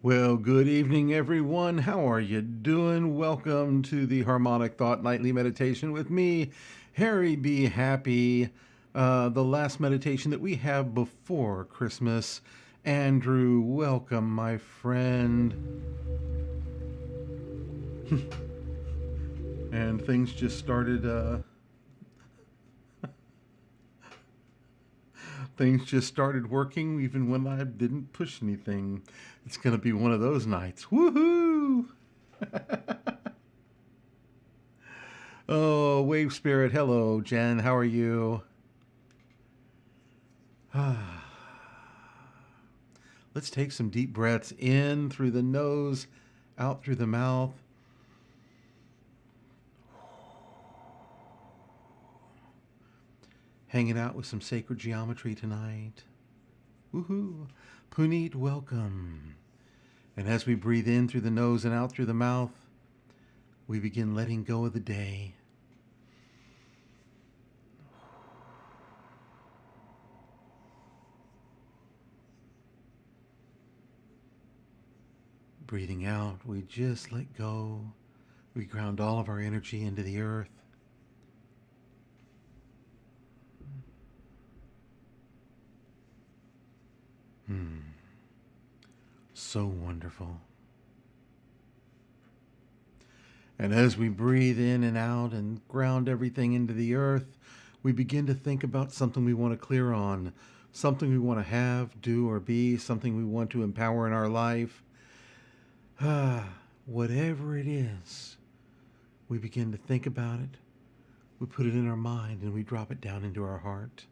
Well, good evening, everyone. How are you doing? Welcome to the Harmonic Thought Nightly Meditation with me, Harry B. Happy. The last meditation that we have before Christmas. Andrew, welcome, my friend. And things just started. Things just started working even when I didn't push anything. It's gonna be one of those nights. Woohoo! Oh, Wave Spirit. Hello, Jen. How are you? Let's take some deep breaths in through the nose, out through the mouth. Hanging out with some sacred geometry tonight. Woohoo! Puneet, welcome. And as we breathe in through the nose and out through the mouth, we begin letting go of the day. Breathing out, we just let go. We ground all of our energy into the earth. So wonderful. And as we breathe in and out and ground everything into the earth, we begin to think about something we want to clear on, something we want to have, do, or be, something we want to empower in our life. Whatever it is, we begin to think about it, we put it in our mind, and we drop it down into our heart.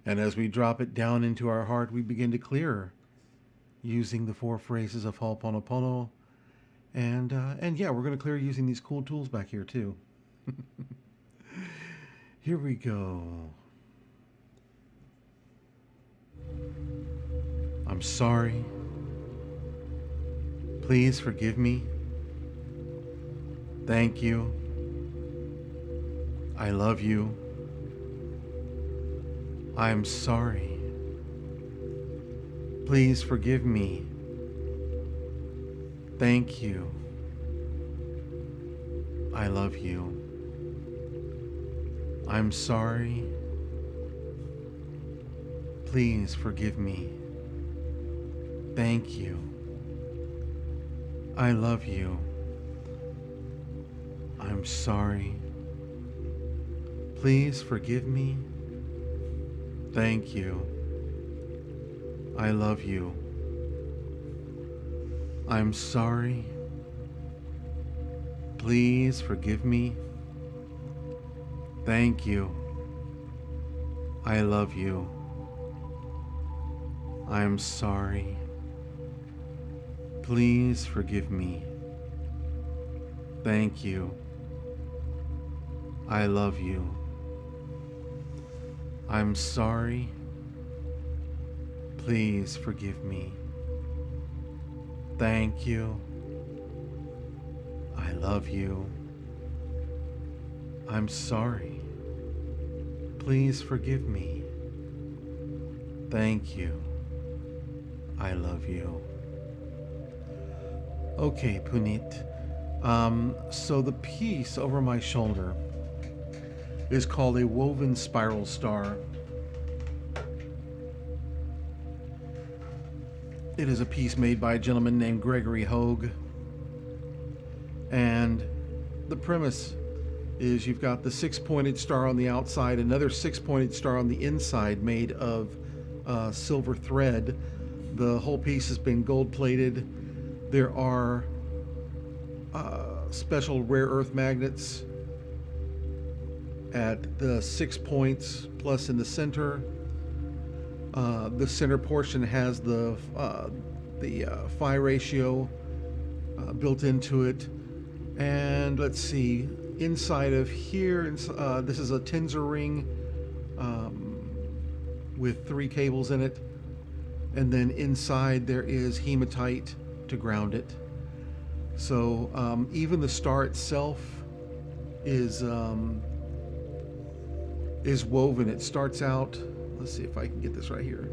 And as we drop it down into our heart, we begin to clear using the 4 phrases of Ho'oponopono. And yeah, we're going to clear using these cool tools back here too. Here we go. I'm sorry. Please forgive me. Thank you. I love you. I'm sorry. Please forgive me. Thank you. I love you. I'm sorry. Please forgive me. Thank you. I love you. I'm sorry. Please forgive me. Thank you. I love you. I'm sorry. Please forgive me. Thank you. I love you. I'm sorry. Please forgive me. Thank you. I love you. I'm sorry. Please forgive me. Thank you. I love you. I'm sorry. Please forgive me. Thank you. I love you. Okay, Puneet. So the piece over my shoulder is called a woven spiral star. It is a piece made by a gentleman named Gregory Hogue. And the premise is you've got the 6-pointed star on the outside, another 6-pointed star on the inside made of silver thread. The whole piece has been gold plated. There are special rare earth magnets at the 6 points plus in the center. The center portion has the phi ratio built into it. And let's see, inside of here, this is a tensor ring with 3 cables in it. And then inside there is hematite to ground it. So even the star itself is woven. It starts out, let's see if I can get this right here.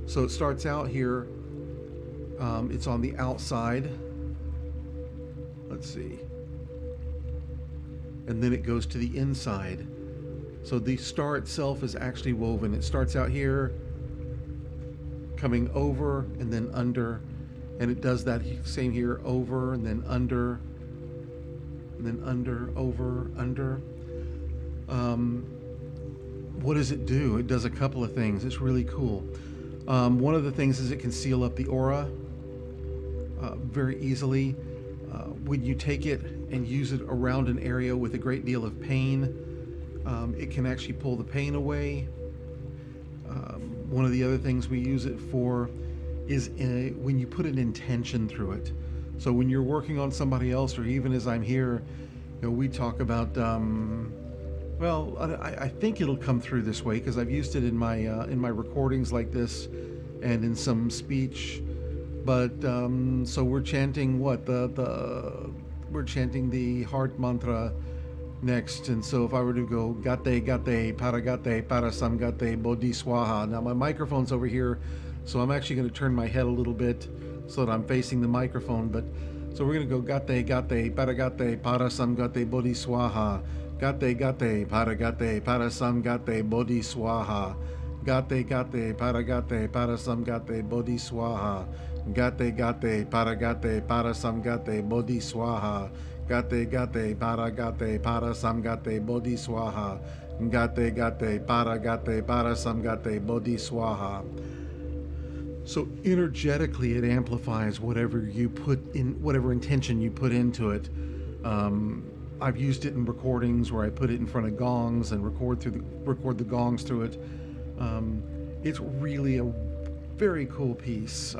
So it starts out here It's on the outside. Let's see. And then it goes to the inside. So the star itself is actually woven. It starts out here, coming over and then under, and it does that same here, over and then under, and then under, over, under. What does it do? It does a couple of things. It's really cool. One of the things is it can seal up the aura very easily. When you take it and use it around an area with a great deal of pain, it can actually pull the pain away. One of the other things we use it for is when you put an intention through it. So when you're working on somebody else, or even as I'm here, we talk about. Well, I think it'll come through this way because I've used it in my recordings like this, and in some speech. But so we're chanting what we're chanting the heart mantra next, and so if I were to go gate gate parasam gate bodhi swaha. Now my microphone's over here, so I'm actually going to turn my head a little bit so that I'm facing the microphone. But so we're going to go gate gate parasam gate bodhi swaha. Gate gate parasam gate bodhi swaha. Gate gate parasam gate bodhi swaha. Gate gate parasam gate bodhi swaha. Gate gate parasam gate bodhi swaha. Gate gate parasam gate bodhi swaha. So energetically, it amplifies whatever you put in, whatever intention you put into it. I've used it in recordings where I put it in front of gongs and record the gongs through it. It's really a very cool piece.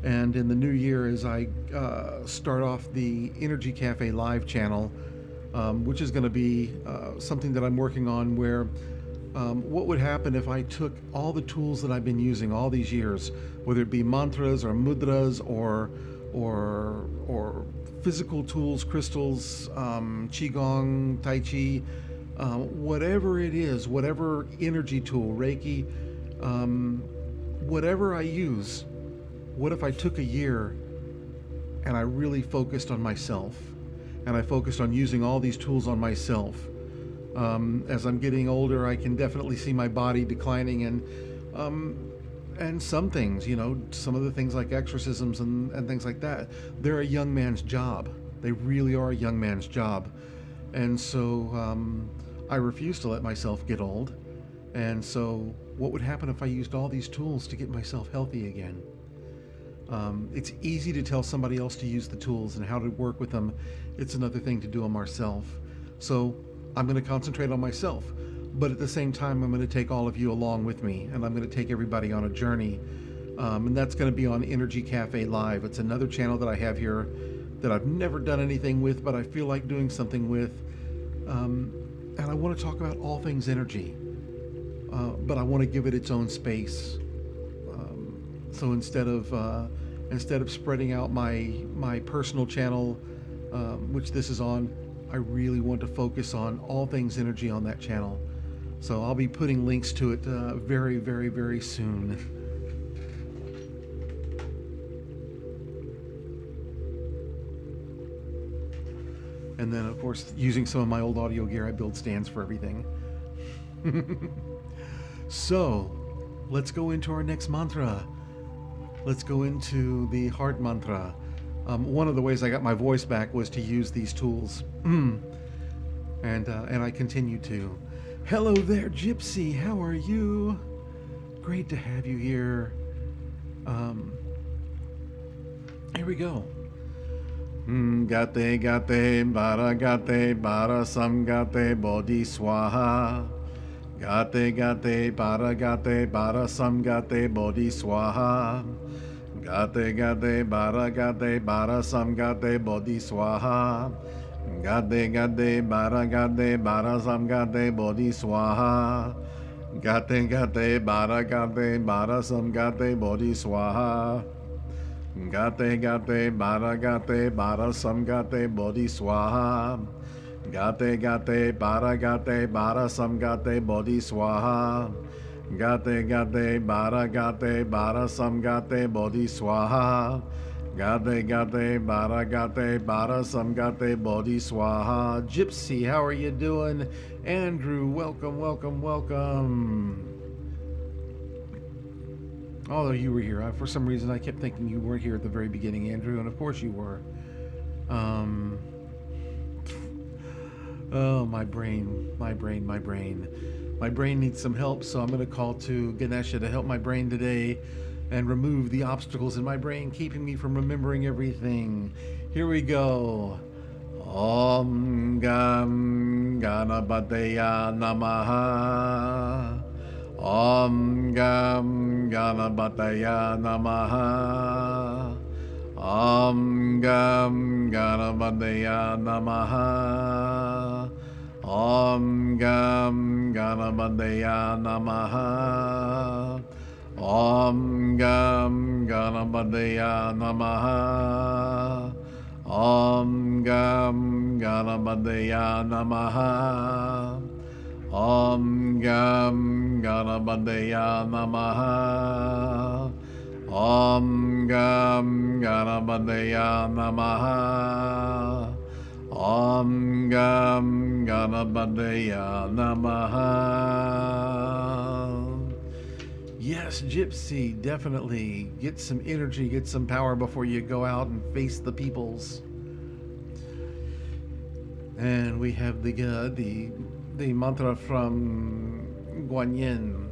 And in the new year, as I start off the Energy Cafe live channel, which is going to be something that I'm working on, where what would happen if I took all the tools that I've been using all these years, whether it be mantras or mudras or physical tools, crystals, qigong, tai chi, whatever it is, whatever energy tool, Reiki, whatever I use. What if I took a year and I really focused on myself, and I focused on using all these tools on myself? As I'm getting older, I can definitely see my body declining, and some things, some of the things like exorcisms and things like that, they're a young man's job. They really are a young man's job. And so I refuse to let myself get old. And so what would happen if I used all these tools to get myself healthy again? It's easy to tell somebody else to use the tools and how to work with them. It's another thing to do them ourselves. So I'm going to concentrate on myself, but at the same time, I'm going to take all of you along with me, and I'm going to take everybody on a journey. And that's going to be on Energy Cafe Live. It's another channel that I have here that I've never done anything with, but I feel like doing something with. And I want to talk about all things energy, but I want to give it its own space. So instead of spreading out my personal channel, which this is on, I really want to focus on all things energy on that channel. So I'll be putting links to it very, very, very soon. And then, of course, using some of my old audio gear, I build stands for everything. So, let's go into our next mantra. Let's go into the heart mantra. One of the ways I got my voice back was to use these tools. And I continue to. Hello there, Gypsy. How are you? Great to have you here. Here we go. Gate bara sam gate bodhi swaha. Gate bara sam gate bodhi swaha. Gate bara sam gate bodhi swaha. Gate bara sam gate bodhi swaha. Gate bara sam gate bodhi swaha. Gate bara sam gate bodhi swaha. Gate bara sam gate bodhi swaha. Gate bara sam gate bodhi swaha. Gate bara sam gate bodhi swaha. Gypsy, how are you doing? Andrew, welcome, welcome, welcome. Although you were here, for some reason I kept thinking you weren't here at the very beginning, Andrew, and of course you were. Oh, my brain, my brain, my brain. My brain needs some help, so I'm going to call to Ganesha to help my brain today and remove the obstacles in my brain, keeping me from remembering everything. Here we go. Om Gam Ganapataya Namaha. Om Gam Ganapataya Namaha. Om Gam Ganapataya Namaha. Om Gam Ganapataya Namaha. Om Gam Ganapataya Namaha. Om Gam Ganapataya Namaha. Om Gam Ganapataya Namaha. Om Gam Ganapataya Namaha. Om Gam Ganapataya Namaha. Yes, Gypsy, definitely. Get some energy, get some power before you go out and face the peoples. And we have the mantra from Guanyin.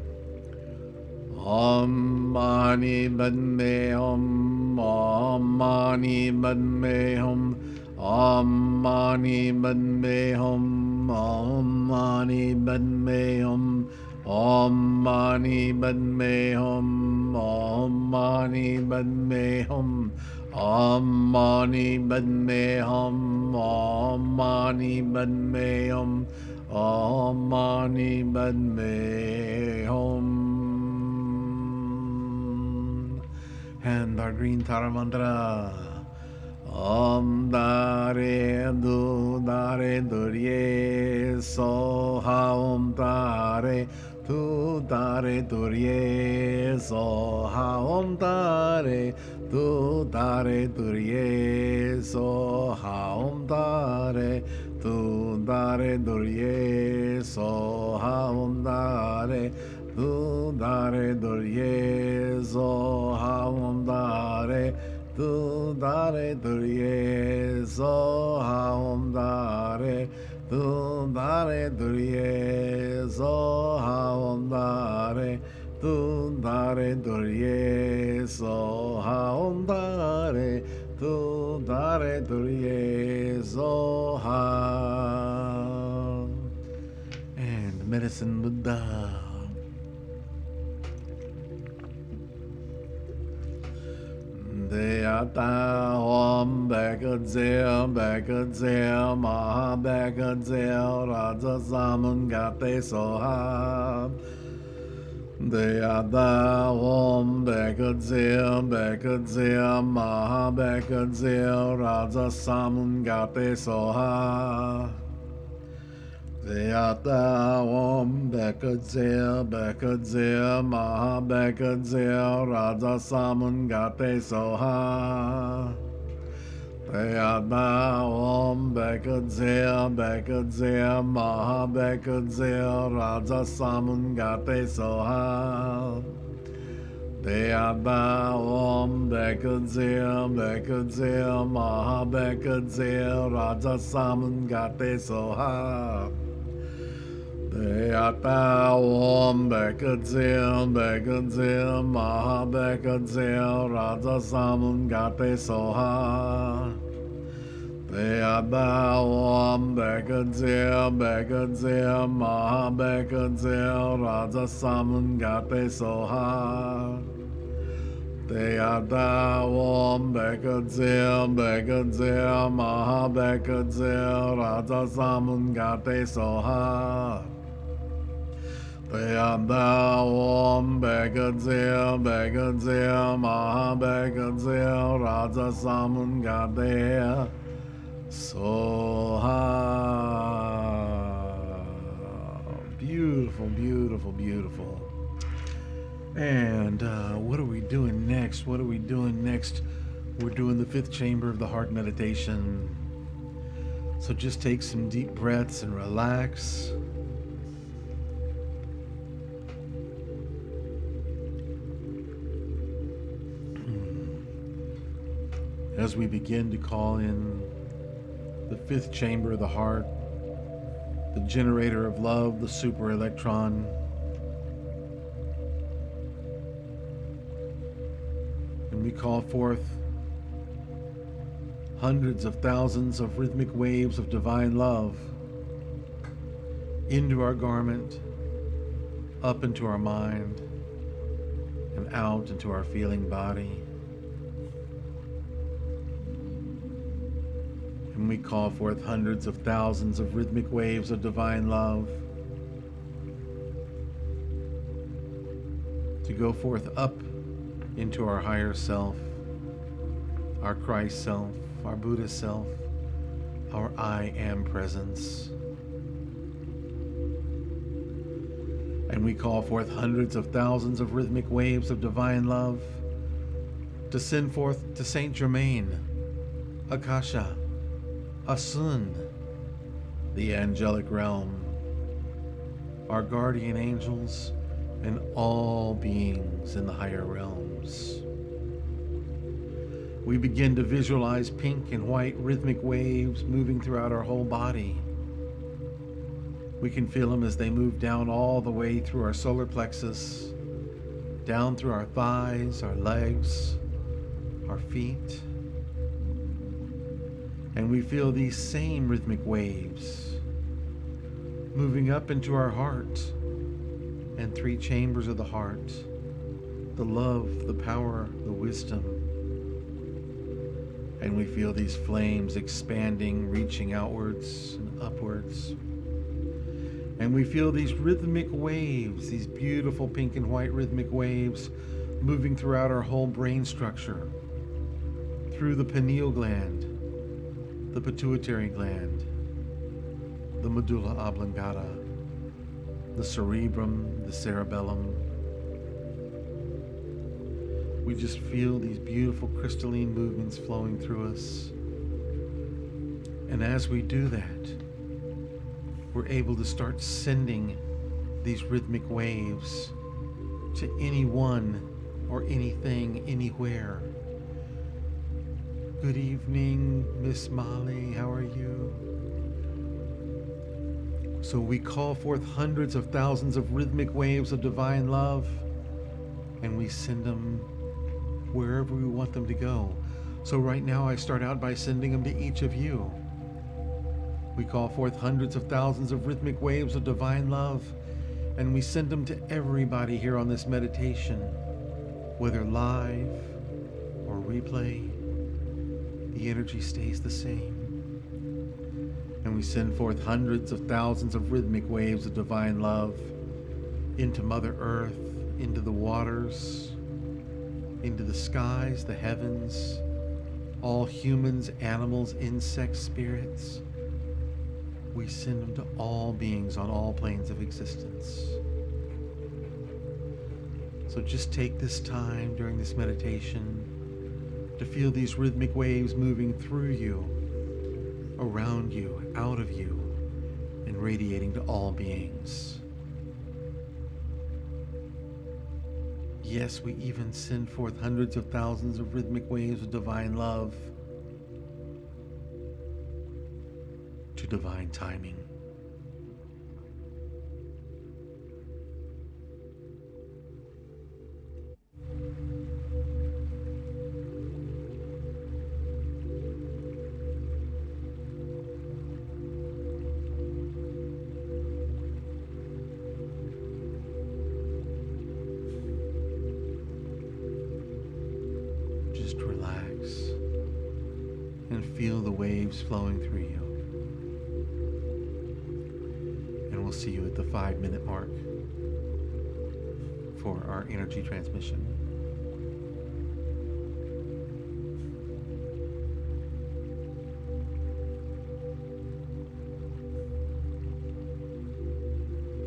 Om Mani Padme Hum. Om Mani Padme Hum. Om Mani Padme Hum. Om Mani Padme Hum. Om Mani Padme Hum. Om Mani Padme Hum. Om Mani Padme Hum. Om Mani Padme Hum. Om Mani Padme Hum. And our green Tara mantra. Om Dare Du Dare Durye Soha Om Dare Tu Dare Durye Soha Om Dare Tu Dare Durye Soha Om Dare Tu Dare Durye Soha Om Dare Tu Dare Durye Soha Om Dare Tu Dare Durye Soha Om Dare Tu Dare Durye Soha Om Dare Tu Dare Durye Soha Om Dare Tu Dare Durye Soha. And Medicine Buddha. Deata Om Bekadzel Bekadzel Maha Bekadzel Raja Samungate Soha. Deata Om Bekadzel Bekadzel Maha Bekadzel Raja Samungate Soha. Deata Om Bekadzel Bekadzel Maha Bekadzel Raja Samungate Soha. Deata Om Bekadzel Bekadzel Maha Bekadzel Raja Samungate Soha. Deata Om Bekadzel Bekadzel Maha Bekadzel Raja Samungate Soha. Deata Om Bekadzel Bekadzel Maha Bekadzel Raja Samungate Soha. Deata Om Bekadzel Bekadzel Maha Bekadzel Raja Samungate Soha. Deata Om Bekadzel Bekadzel Maha Bekadzel Raja Samungate Soha. Deata Om Bekadzel Bekadzel Maha Bekadzel Raja Samungate Soha. Beautiful, beautiful, beautiful. And what are we doing next? What are we doing next? We're doing the fifth chamber of the heart meditation. So just take some deep breaths and relax. As we begin to call in the fifth chamber of the heart, the generator of love, the super electron. And we call forth hundreds of thousands of rhythmic waves of divine love into our garment, up into our mind, and out into our feeling body. And we call forth hundreds of thousands of rhythmic waves of divine love to go forth up into our higher self, our Christ self, our Buddha self, our I am presence. And we call forth hundreds of thousands of rhythmic waves of divine love to send forth to Saint Germain, Akasha, Asun, the angelic realm, our guardian angels, and all beings in the higher realms. We begin to visualize pink and white rhythmic waves moving throughout our whole body. We can feel them as they move down all the way through our solar plexus, down through our thighs, our legs, our feet. And we feel these same rhythmic waves moving up into our heart and three chambers of the heart, the love, the power, the wisdom. And we feel these flames expanding, reaching outwards and upwards. And we feel these rhythmic waves, these beautiful pink and white rhythmic waves moving throughout our whole brain structure, through the pineal gland, the pituitary gland, the medulla oblongata, the cerebrum, the cerebellum. We just feel these beautiful crystalline movements flowing through us. And as we do that, we're able to start sending these rhythmic waves to anyone or anything, anywhere. Good evening, Miss Molly, how are you? So we call forth hundreds of thousands of rhythmic waves of divine love, and we send them wherever we want them to go. So right now I start out by sending them to each of you. We call forth hundreds of thousands of rhythmic waves of divine love, and we send them to everybody here on this meditation, whether live or replay. The energy stays the same. And we send forth hundreds of thousands of rhythmic waves of divine love into Mother Earth, into the waters, into the skies, the heavens, all humans, animals, insects, spirits. We send them to all beings on all planes of existence. So just take this time during this meditation to feel these rhythmic waves moving through you, around you, out of you, and radiating to all beings. Yes, we even send forth hundreds of thousands of rhythmic waves of divine love to divine timing. Just relax and feel the waves flowing through you. And we'll see you at the 5-minute mark for our energy transmission.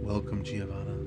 Welcome, Giovanna.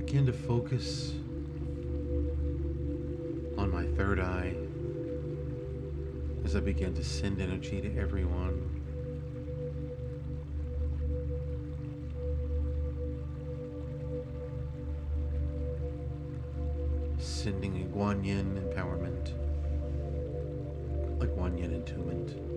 begin to focus on my third eye as I begin to send energy to everyone. Sending a Guan Yin empowerment, a Guan Yin attunement.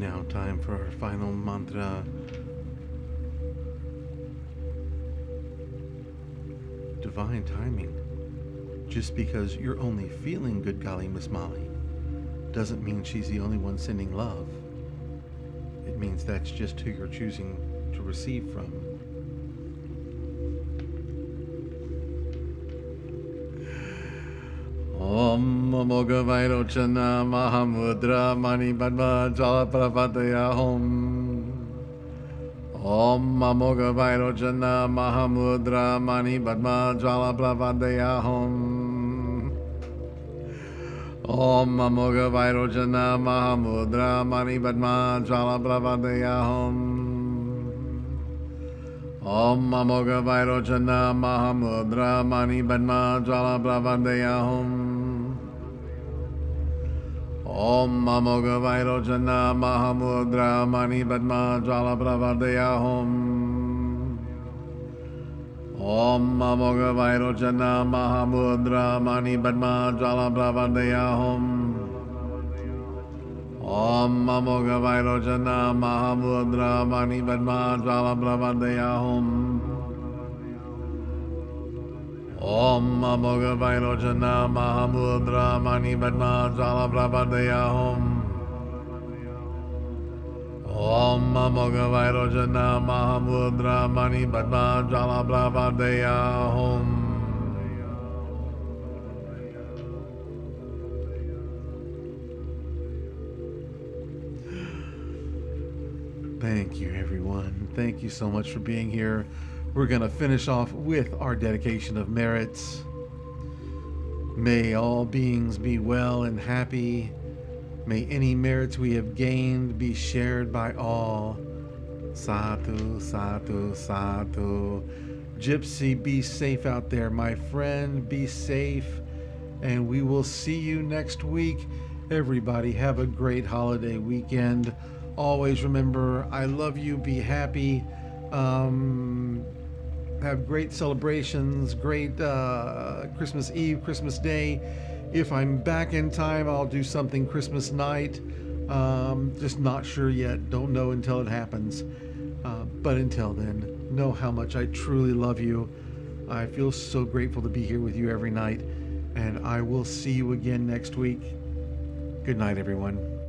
Now, time for our final mantra. Divine timing. Just because you're only feeling good golly Miss Molly doesn't mean she's the only one sending love. It means that's just who you're choosing to receive from. Om Moga Vairochana Mahamudra Mani Padma Jala Prapataya Hom. Om Moga Vairochana Mahamudra Mani Padma Jala Prapataya Hom. Om Moga Vairochana Mahamudra Mani Padma Jala Prapataya Hom. Om Moga Vairochana Mahamudra Mani Padma Jala Prapataya Hom. Om Moga Vairochana Mahamudra Mani Padma Jala Prapataya Hom. Om Moga Vairochana Mahamudra Mani Padma Jala Prapataya Hom. Om Moga Vairochana Mahamudra Mani Padma Jala Prapataya Hom. Om Moga Vairochana Mahamudra Mani Padma Jala Prapataya Hom. Om Moga Vairochana Mahamudra Mani Padma Jala Prapataya Hom. Thank you, everyone. Thank you so much for being here. We're going to finish off with our dedication of merits. May all beings be well and happy. May any merits we have gained be shared by all. Sadhu, sadhu, sadhu. Gypsy, be safe out there, my friend. Be safe. And we will see you next week. Everybody, have a great holiday weekend. Always remember, I love you. Be happy. Have great celebrations, great Christmas Eve, Christmas Day. If I'm back in time, I'll do something Christmas night. Just not sure yet. Don't know until it happens. But until then, know how much I truly love you. I feel so grateful to be here with you every night. And I will see you again next week. Good night, everyone.